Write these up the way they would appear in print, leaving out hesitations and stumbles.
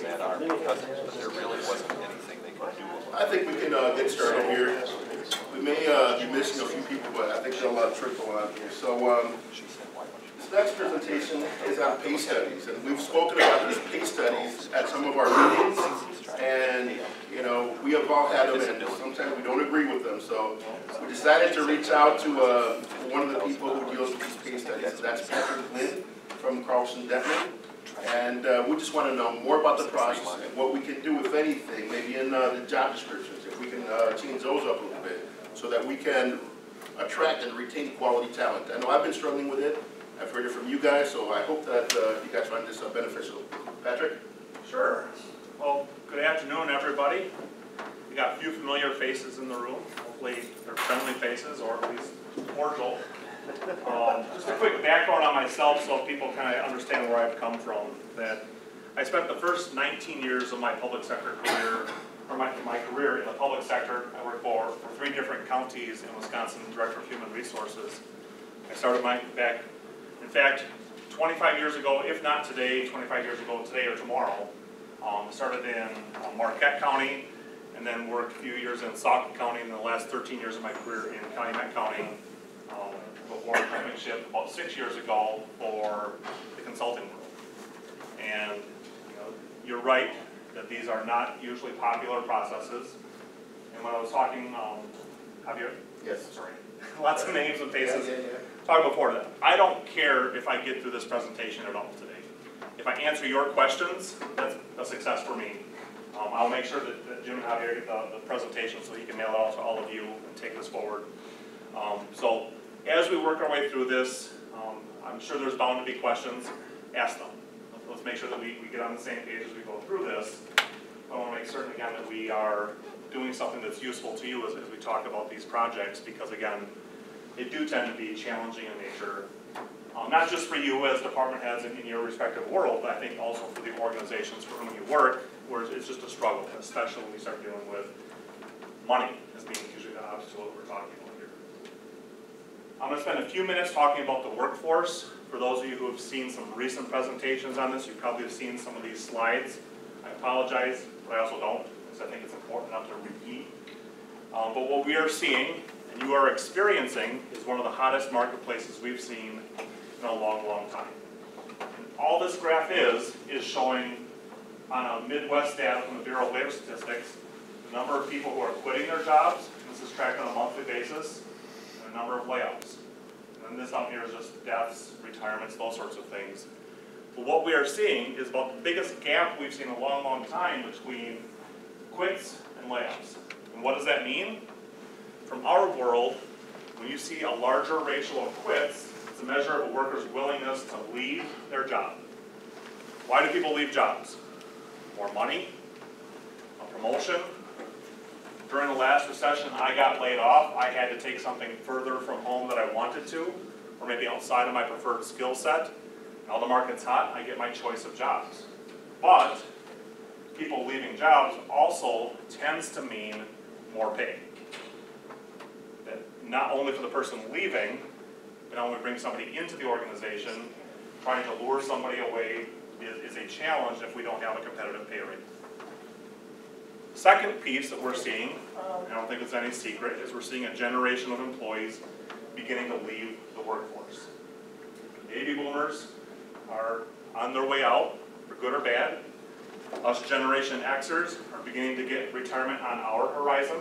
that are cousins, but there really wasn't anything they could do about I think we can get started here. We may be missing a few people, but I think they'll trickle on here. So this next presentation is on pay studies, and we've spoken about these pay studies at some of our meetings, and you know, we have all had them, and sometimes we don't agree with them. So we decided to reach out to one of the people who deals with these pay studies, and that's Patrick Lynn from Carlson Detman. And we just want to know more about the process and what we can do, if anything, maybe in the job descriptions, if we can change those up a little bit so that we can attract and retain quality talent. I know I've been struggling with it. I've heard it from you guys, so I hope that you guys find this beneficial. Patrick? Sure. Well, good afternoon, everybody. We got a few familiar faces in the room. Hopefully they're friendly faces, or at least cordial. Just a quick background on myself so people kind of understand where I've come from. That I spent the first 19 years of my public sector career, or my career in the public sector. I worked for 3 different counties in Wisconsin, Director of Human Resources. I started back, in fact, 25 years ago, if not today, 25 years ago today or tomorrow. Started in Marquette County, and then worked a few years in Sauk County, and the last 13 years of my career in Calumet County. Before coming ship about 6 years ago for the consulting world. And you know, you're right that these are not usually popular processes. And when I was talking, Javier? Yes. Sorry. Lots of names and faces. Yeah. Talking before that. I don't care if I get through this presentation at all today. If I answer your questions, that's a success for me. I'll make sure that Jim and Javier get the presentation so he can mail it out to all of you and take this forward. So as we work our way through this, I'm sure there's bound to be questions. Ask them. Let's make sure that we get on the same page as we go through this. I want to make certain again that we are doing something that's useful to you as we talk about these projects, because again, they do tend to be challenging in nature. Not just for you as department heads in your respective world, but I think also for the organizations for whom you work, where it's just a struggle, especially when we start dealing with money as being usually the obstacle that we're talking about here. I'm going to spend a few minutes talking about the workforce. For those of you who have seen some recent presentations on this, you probably have seen some of these slides. I apologize, but I also don't, because I think it's important not to repeat. But what we are seeing, and you are experiencing, is one of the hottest marketplaces we've seen in a long, long time. And all this graph is showing on a Midwest data from the Bureau of Labor Statistics, the number of people who are quitting their jobs, this is tracked on a monthly basis, and the number of layoffs. And then this up here is just deaths, retirements, those sorts of things. But what we are seeing is about the biggest gap we've seen in a long, long time between quits and layoffs. And what does that mean? From our world, when you see a larger ratio of quits, it's a measure of a worker's willingness to leave their job. Why do people leave jobs? More money, a promotion. During the last recession, I got laid off. I had to take something further from home that I wanted to, or maybe outside of my preferred skill set. Now the market's hot, I get my choice of jobs. But people leaving jobs also tends to mean more pay. That not only for the person leaving, but now when we bring somebody into the organization, trying to lure somebody away is a challenge if we don't have a competitive pay rate. The second piece that we're seeing, and I don't think it's any secret, is we're seeing a generation of employees beginning to leave the workforce. Baby boomers are on their way out, for good or bad. Us Generation Xers are beginning to get retirement on our horizon.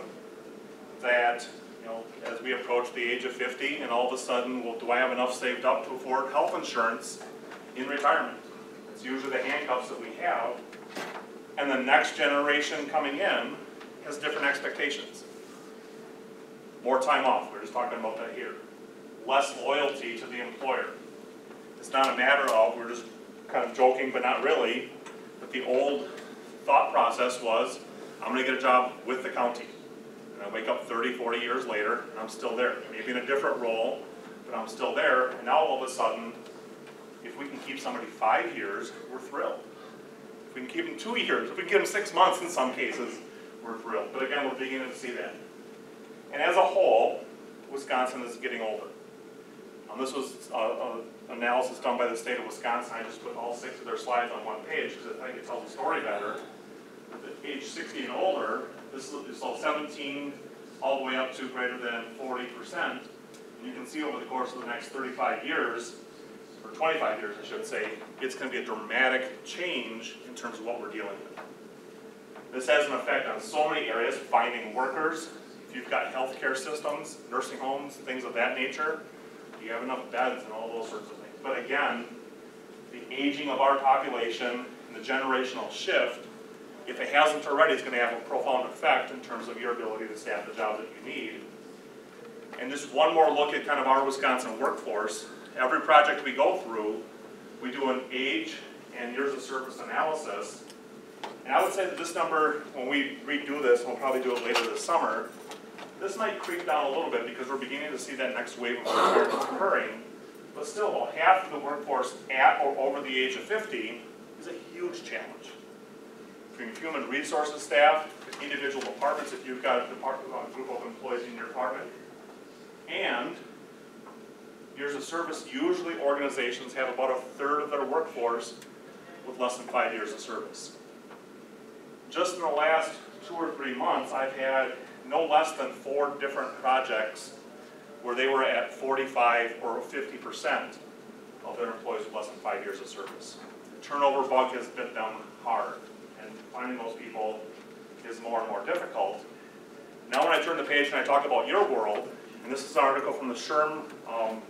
That, you know, as we approach the age of 50, and all of a sudden, well, do I have enough saved up to afford health insurance in retirement? It's usually the handcuffs that we have. And the next generation coming in has different expectations. More time off, we're just talking about that here. Less loyalty to the employer. It's not a matter of, we're just kind of joking, but not really, but the old thought process was, I'm going to get a job with the county. And I wake up 30, 40 years later, and I'm still there. Maybe in a different role, but I'm still there. And now all of a sudden, if we can keep somebody 5 years, we're thrilled. If we can keep them 2 years, if we can give them 6 months in some cases, we're thrilled. But again, we're beginning to see that. And as a whole, Wisconsin is getting older. This was analysis done by the state of Wisconsin. I just put all 6 of their slides on one page because I think it tells the story better. At age 60 and older, this is all 17 all the way up to greater than 40%. And you can see over the course of the next 35 years, or 25 years I should say, it's going to be a dramatic change in terms of what we're dealing with. This has an effect on so many areas, finding workers. If you've got healthcare systems, nursing homes, things of that nature, do you have enough beds and all those sorts of things? But again, the aging of our population and the generational shift, if it hasn't already, it's going to have a profound effect in terms of your ability to staff the jobs that you need. And just one more look at kind of our Wisconsin workforce. Every project we go through, we do an age and years of service analysis. And I would say that this number, when we redo this, and we'll probably do it later this summer, this might creep down a little bit because we're beginning to see that next wave of retirements occurring. But still, about half of the workforce at or over the age of 50 is a huge challenge. Between human resources staff, individual departments, if you've got a group of employees in your department, and years of service, usually organizations have about 1/3 of their workforce with less than 5 years of service. Just in the last 2 or 3 months, I've had no less than 4 different projects where they were at 45 or 50% of their employees with less than 5 years of service. The turnover bug has bit them hard, and finding those people is more and more difficult. Now when I turn the page and I talk about your world, and this is an article from the SHRM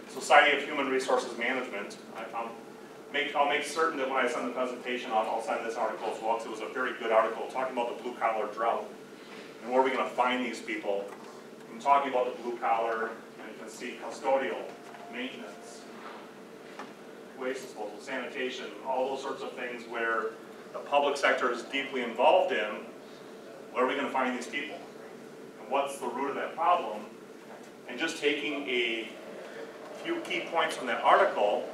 Society of Human Resources Management. I'll make certain that when I send the presentation off, I'll send this article as well, because it was a very good article talking about the blue-collar drought. And where are we going to find these people? I'm talking about the blue-collar, and you can see custodial, maintenance, waste disposal, sanitation, all those sorts of things where the public sector is deeply involved in. Where are we going to find these people? And what's the root of that problem? And just taking a few key points from that article,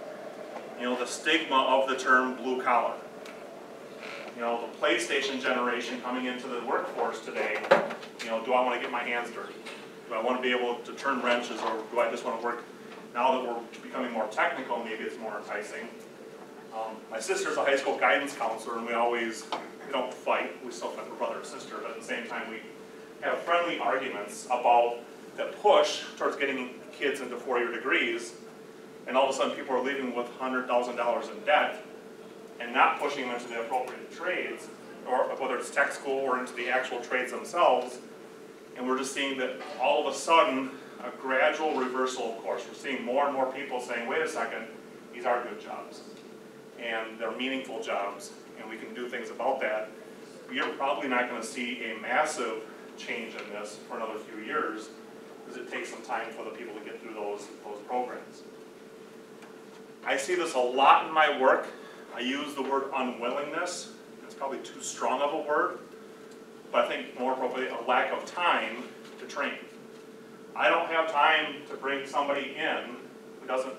the stigma of the term blue collar. The PlayStation generation coming into the workforce today, do I want to get my hands dirty? Do I want to be able to turn wrenches, or do I just want to work? Now that we're becoming more technical, maybe it's more enticing. My sister's a high school guidance counselor, and we don't fight, we still fight for brother and sister, but at the same time we have friendly arguments about the push towards getting kids into 4-year degrees, and all of a sudden people are leaving with $100,000 in debt and not pushing them into the appropriate trades, or whether it's tech school or into the actual trades themselves. And we're just seeing that all of a sudden a gradual reversal of course. We're seeing more and more people saying, wait a second, these are good jobs and they're meaningful jobs and we can do things about that. You're probably not going to see a massive change in this for another few years, because it takes some time for the people to get through those programs. I see this a lot in my work. I use the word unwillingness. It's probably too strong of a word, but I think more appropriately, a lack of time to train. I don't have time to bring somebody in who doesn't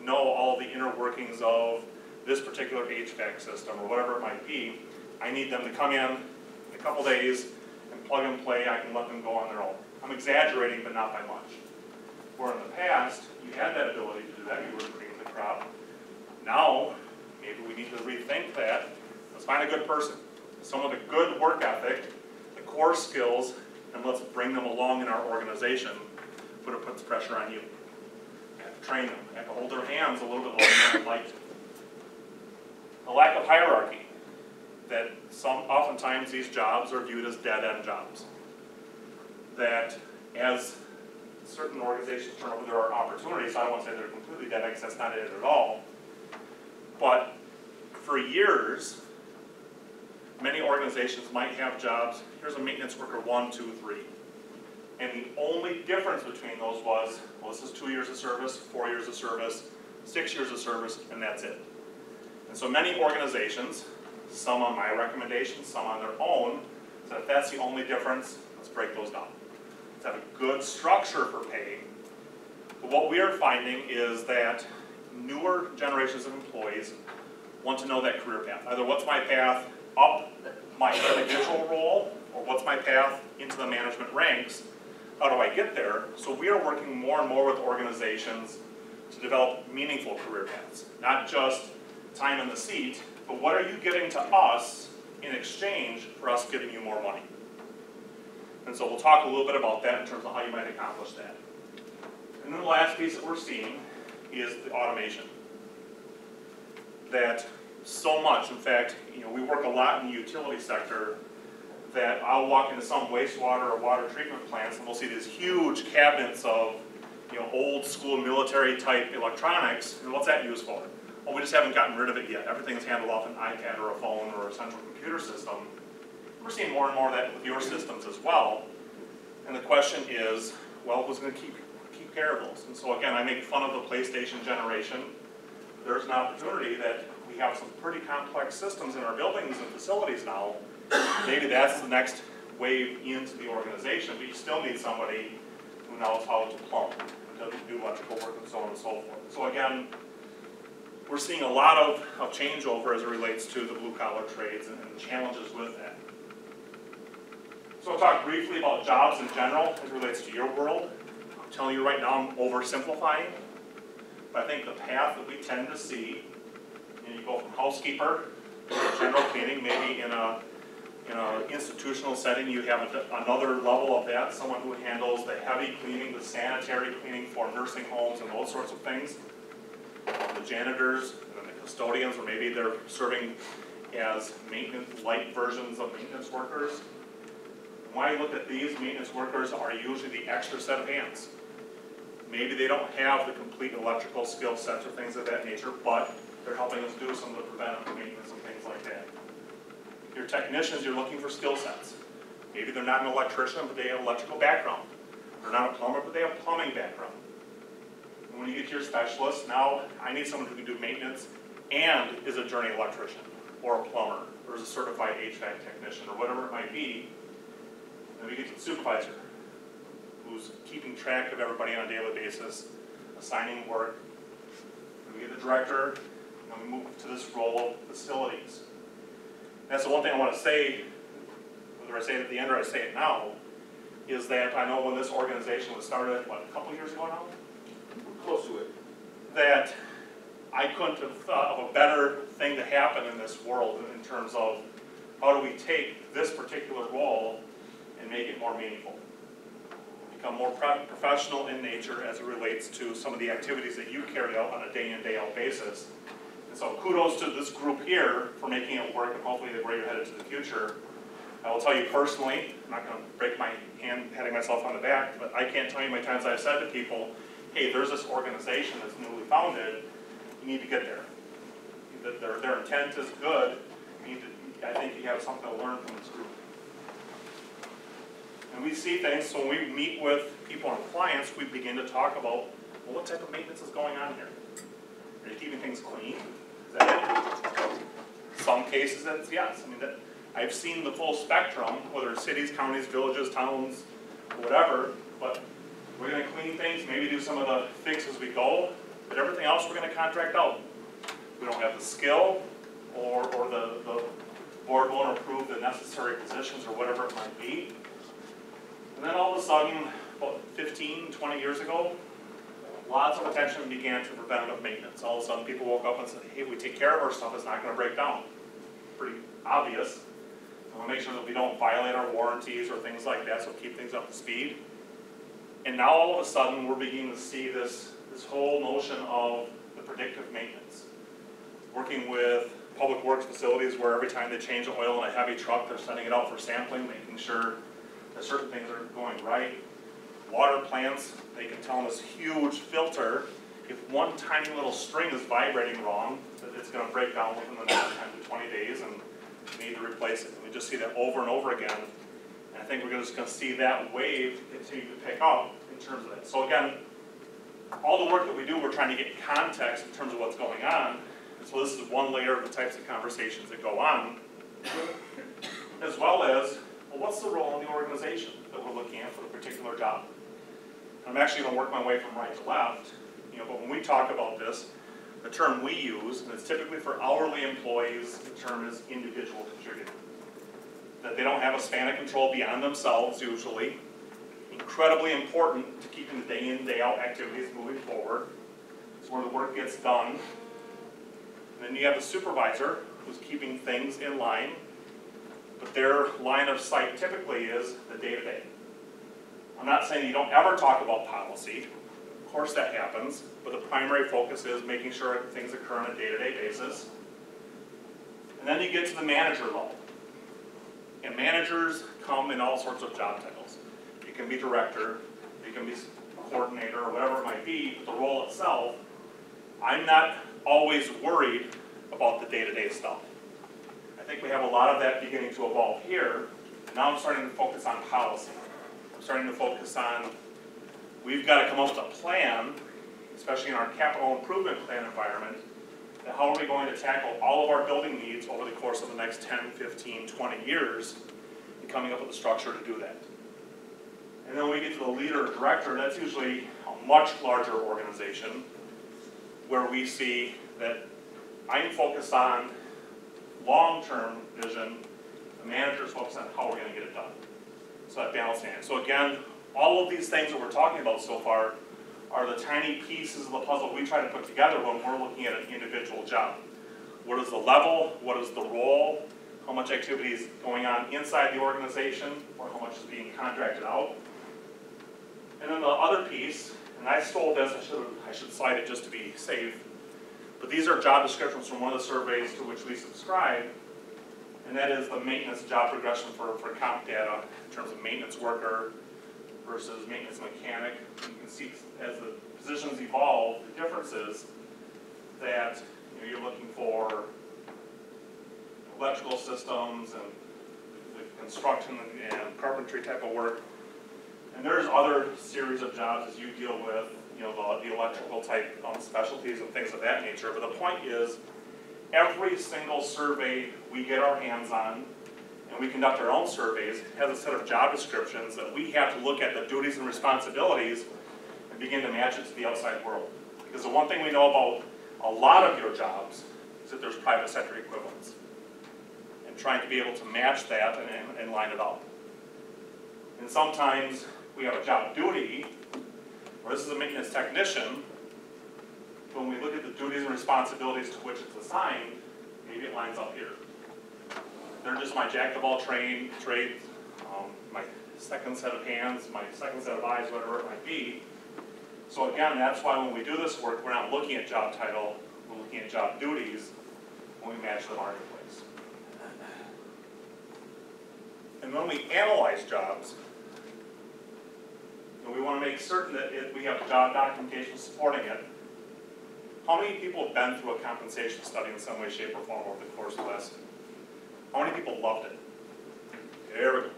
know all the inner workings of this particular HVAC system or whatever it might be. I need them to come in a couple days and plug and play. I can let them go on their own. I'm exaggerating, but not by much. Where in the past, you had that ability to do that. You were the cream of the crop. Now, maybe we need to rethink that. Let's find a good person, someone with a good work ethic, the core skills, and let's bring them along in our organization, but it puts pressure on you. You have to train them. You have to hold their hands a little bit longer than I'd like to. A lack of hierarchy, that oftentimes these jobs are viewed as dead-end jobs. That as certain organizations turn over, there are opportunities. I don't want to say they're completely dead-end, because that's not it at all. But for years, many organizations might have jobs. Here's a maintenance worker 1, 2, 3. And the only difference between those was, well, this is 2 years of service, 4 years of service, 6 years of service, and that's it. And so many organizations, some on my recommendation, some on their own, said if that's the only difference, let's break those down. Let's have a good structure for pay. But what we are finding is that newer generations of employees want to know that career path. Either what's my path up my individual role, or what's my path into the management ranks. How do I get there? So we are working more and more with organizations to develop meaningful career paths, not just time in the seat, but what are you giving to us in exchange for us giving you more money? And so we'll talk a little bit about that in terms of how you might accomplish that. And then the last piece that we're seeing is the automation. That so much, in fact, we work a lot in the utility sector, that I'll walk into some wastewater or water treatment plants and we'll see these huge cabinets of old school military type electronics, and what's that used for? Well, we just haven't gotten rid of it yet. Everything's handled off an iPad or a phone or a central computer system. We're seeing more and more of that with your systems as well. And the question is, well, who's going to keep care of those? And so again, I make fun of the PlayStation generation. There's an opportunity that we have some pretty complex systems in our buildings and facilities now. Maybe that's the next wave into the organization, but you still need somebody who knows how to plumb, to do electrical work, and so on and so forth. So again, we're seeing a lot of changeover as it relates to the blue-collar trades and the challenges with that. So I'll talk briefly about jobs in general as it relates to your world. I'm telling you right now, I'm oversimplifying, but I think the path that we tend to see, you go from housekeeper to general cleaning, maybe in an institutional setting, you have another level of that, someone who handles the heavy cleaning, the sanitary cleaning for nursing homes and those sorts of things. The janitors and the custodians, or maybe they're serving as maintenance, light versions of maintenance workers. When I look at these, maintenance workers are usually the extra set of hands. Maybe they don't have the complete electrical skill sets or things of that nature, but they're helping us do some of the preventive maintenance and things like that. Your technicians, you're looking for skill sets. Maybe they're not an electrician, but they have an electrical background. They're not a plumber, but they have a plumbing background. And when you get to your specialists, now I need someone who can do maintenance and is a journey electrician, or a plumber, or is a certified HVAC technician, or whatever it might be. And then we get to the supervisor, who's keeping track of everybody on a daily basis, assigning work. And we get the director, and we move to this role of facilities. And that's the one thing I want to say, whether I say it at the end or I say it now, is that I know when this organization was started, what, a couple years ago now? Close to it. That I couldn't have thought of a better thing to happen in this world in terms of how do we take this particular role and make it more meaningful. Become more professional in nature as it relates to some of the activities that you carry out on a day in, day out basis. And so kudos to this group here for making it work, and hopefully where you're headed to the future. I will tell you personally, I'm not going to break my hand patting myself on the back, but I can't tell you how many times I've said to people, hey, there's this organization that's newly founded, you need to get there. Their intent is good. I think you have something to learn from this group. And we see things, so when we meet with people and clients, we begin to talk about, well, what type of maintenance is going on here? Are you keeping things clean? Is that it? Some cases, it's yes. I mean, I've seen the full spectrum, whether it's cities, counties, villages, towns, whatever, but we're going to clean things, maybe do some of the fixes as we go, but everything else we're going to contract out. We don't have the skill, or the board won't approve the necessary positions or whatever it might be. And then all of a sudden, about 15, 20 years ago, lots of attention began to preventative maintenance. All of a sudden people woke up and said, hey, we take care of our stuff, it's not going to break down. Pretty obvious. We want to make sure that we don't violate our warranties or things like that, so keep things up to speed. And now all of a sudden we're beginning to see this whole notion of the predictive maintenance. Working with public works facilities where every time they change the oil in a heavy truck, they're sending it out for sampling, making sure that certain things are going right. Water plants, they can tell in this huge filter, if one tiny little string is vibrating wrong, that it's going to break down within the next 10 to 20 days and you need to replace it. And we just see that over and over again. And I think we're just going to see that wave continue to pick up in terms of that. So again, all the work that we do, we're trying to get context in terms of what's going on. And so this is one layer of the types of conversations that go on, as well as, well, what's the role in the organization that we're looking at for the particular job? And I'm actually going to work my way from right to left, but when we talk about this, the term we use, and it's typically for hourly employees, the term is individual contributor. That they don't have a span of control beyond themselves, usually. Incredibly important to keeping the day in, day out activities moving forward. is where the work gets done. And then you have the supervisor who's keeping things in line, but their line of sight typically is the day-to-day. I'm not saying you don't ever talk about policy. Of course that happens, but the primary focus is making sure things occur on a day-to-day basis. And then you get to the manager level. And managers come in all sorts of job titles. You can be director, you can be coordinator, or whatever it might be, but the role itself, I'm not always worried about the day-to-day stuff. I think we have a lot of that beginning to evolve here, and now I'm starting to focus on policy. I'm starting to focus on, we've got to come up with a plan, especially in our capital improvement plan environment, that how are we going to tackle all of our building needs over the course of the next 10, 15, 20 years, and coming up with a structure to do that. And then when we get to the leader or director, that's usually a much larger organization where we see that I'm focused on long-term vision, the manager is focused on how we're going to get it done. So that balancing it. So again, all of these things that we're talking about so far are the tiny pieces of the puzzle we try to put together when we're looking at an individual job. What is the level? What is the role? How much activity is going on inside the organization, or how much is being contracted out? And then the other piece, and I stole this, I should slide it just to be safe, but these are job descriptions from one of the surveys to which we subscribe, and that is the maintenance job progression for comp data in terms of maintenance worker versus maintenance mechanic. You can see as the positions evolve, the difference is that you're looking for electrical systems and the construction and carpentry type of work. And there's other series of jobs as you deal with, the electrical type specialties and things of that nature. But the point is, every single survey we get our hands on, and we conduct our own surveys, has a set of job descriptions that we have to look at the duties and responsibilities and begin to match it to the outside world. Because the one thing we know about a lot of your jobs is that there's private sector equivalents. And trying to be able to match that and line it up. And sometimes we have a job duty, or this is a maintenance technician, but when we look at the duties and responsibilities to which it's assigned, maybe it lines up here. They're just my jack of all trades, my second set of hands, my second set of eyes, whatever it might be. So again, that's why when we do this work, we're not looking at job title, we're looking at job duties when we match the marketplace. And when we analyze jobs, we want to make certain that we have job documentation supporting it. How many people have been through a compensation study in some way, shape, or form over the course of the lesson? How many people loved it? There we go.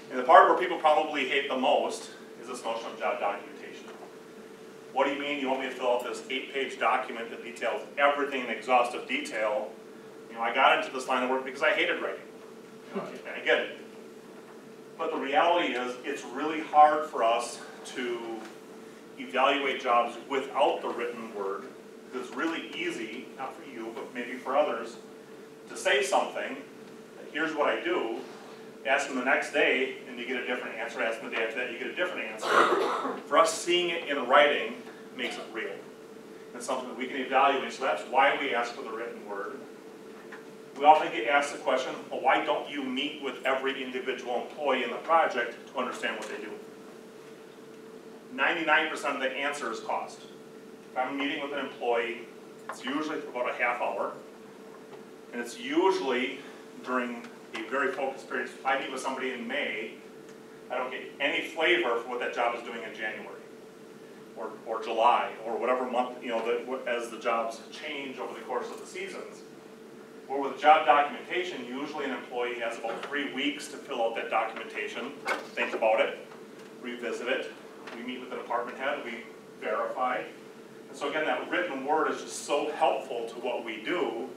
And the part where people probably hate the most is this notion of job documentation. What do you mean you want me to fill out this 8-page document that details everything in exhaustive detail? I got into this line of work because I hated writing. And I get it. But the reality is, it's really hard for us to evaluate jobs without the written word. Because it's really easy, not for you, but maybe for others, to say something, here's what I do, ask them the next day, and you get a different answer, ask them the day after that, you get a different answer. For us, seeing it in writing makes it real. It's something that we can evaluate, so that's why we ask for the written word. We often get asked the question, well, why don't you meet with every individual employee in the project to understand what they do? 99% of the answer is cost. If I'm meeting with an employee, it's usually for about a half hour, and it's usually during a very focused period. If I meet with somebody in May, I don't get any flavor for what that job is doing in January, or July, or whatever month, as the jobs change over the course of the seasons. Where with job documentation, usually an employee has about 3 weeks to fill out that documentation, think about it, revisit it. We meet with the department head, we verify. And so again, that written word is just so helpful to what we do.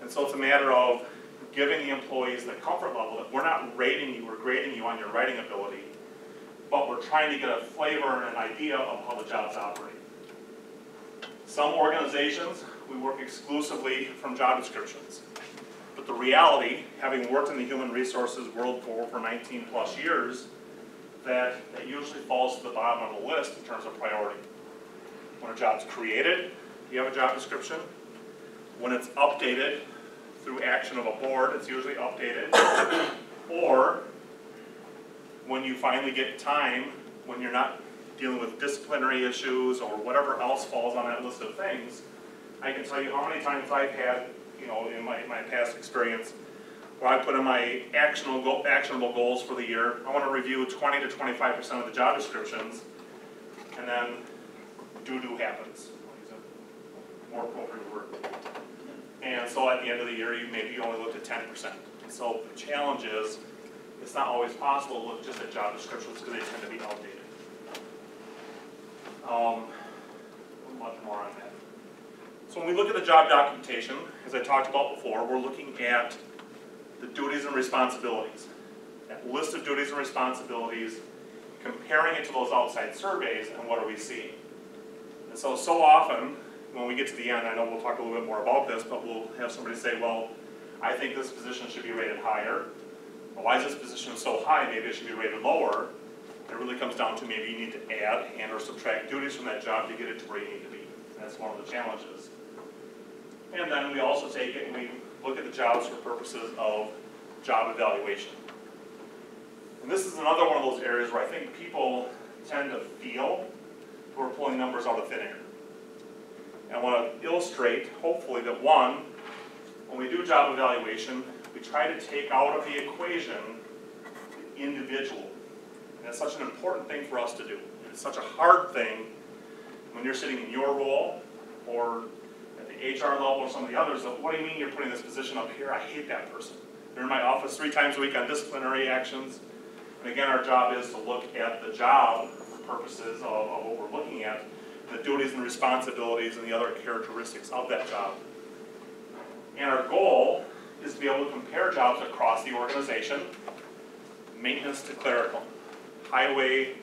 And so it's a matter of giving the employees the comfort level that we're not rating you or grading you on your writing ability, but we're trying to get a flavor and an idea of how the jobs operate. Some organizations, we work exclusively from job descriptions. But the reality, having worked in the human resources world for over 19 plus years, that usually falls to the bottom of the list in terms of priority. When a job's created, you have a job description. When it's updated through action of a board, it's usually updated. Or when you finally get time, when you're not dealing with disciplinary issues or whatever else falls on that list of things, I can tell you how many times I've had, you know, in my past experience, where I put in my actionable goals for the year. I want to review 20 to 25% of the job descriptions, and then doo-doo happens. More appropriate word. And so at the end of the year, maybe you only looked at 10%. So the challenge is, it's not always possible to look just at job descriptions because they tend to be outdated. Much more on that. So when we look at the job documentation, as I talked about before, we're looking at the duties and responsibilities. That list of duties and responsibilities, comparing it to those outside surveys, and what are we seeing? And so often, when we get to the end, I know we'll talk a little bit more about this, but we'll have somebody say, well, I think this position should be rated higher. Well, why is this position so high? Maybe it should be rated lower. It really comes down to maybe you need to add and or subtract duties from that job to get it to where you need to be. And that's one of the challenges. And then we also take it and we look at the jobs for purposes of job evaluation. And this is another one of those areas where I think people tend to feel we're pulling numbers out of thin air. And I want to illustrate, hopefully, that one, when we do job evaluation, we try to take out of the equation the individual. And that's such an important thing for us to do. It's such a hard thing when you're sitting in your role or at the HR level or some of the others. Of, what do you mean you're putting this position up here? I hate that person. They're in my office 3 times a week on disciplinary actions. And again, our job is to look at the job for purposes of what we're looking at, the duties and responsibilities and the other characteristics of that job. And our goal is to be able to compare jobs across the organization, maintenance to clerical, highway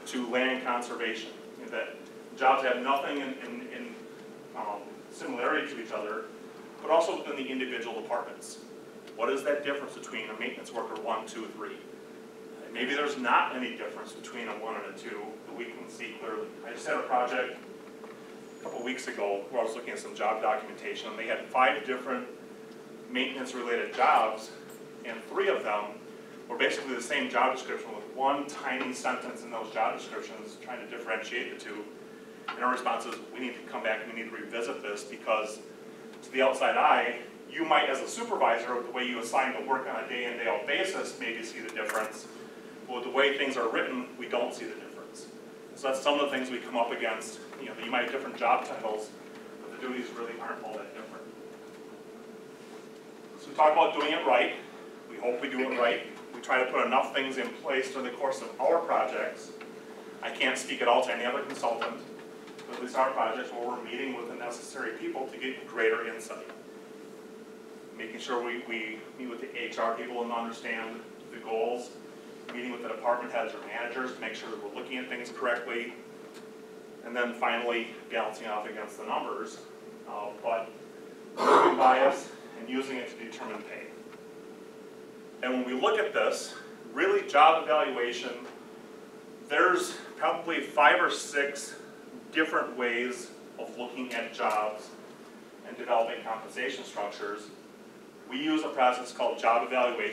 to land conservation. That jobs have nothing in similarity to each other, but also within the individual departments. What is that difference between a maintenance worker 1, 2, 3? And maybe there's not any difference between a 1 and a 2 that we can see clearly. I just had a project a couple weeks ago where I was looking at some job documentation, and they had 5 different maintenance-related jobs, and 3 of them were basically the same job description with one tiny sentence in those job descriptions trying to differentiate the 2. And our response is, we need to come back and we need to revisit this because to the outside eye, you might, as a supervisor, the way you assign the work on a day-in, day-out basis, maybe see the difference. But with the way things are written, we don't see the difference. So that's some of the things we come up against. You know, you might have different job titles, but the duties really aren't all that different. So we talk about doing it right. We hope we do it right. We try to put enough things in place during the course of our projects. I can't speak at all to any other consultant, but at least our projects where we're meeting with the necessary people to get greater insight. Making sure we meet with the HR people and understand the goals, meeting with the department heads or managers to make sure that we're looking at things correctly, and then finally balancing off against the numbers, but removing bias and using it to determine pay. And when we look at this, really job evaluation, there's probably 5 or 6 different ways of looking at jobs and developing compensation structures. We use a process called job evaluation.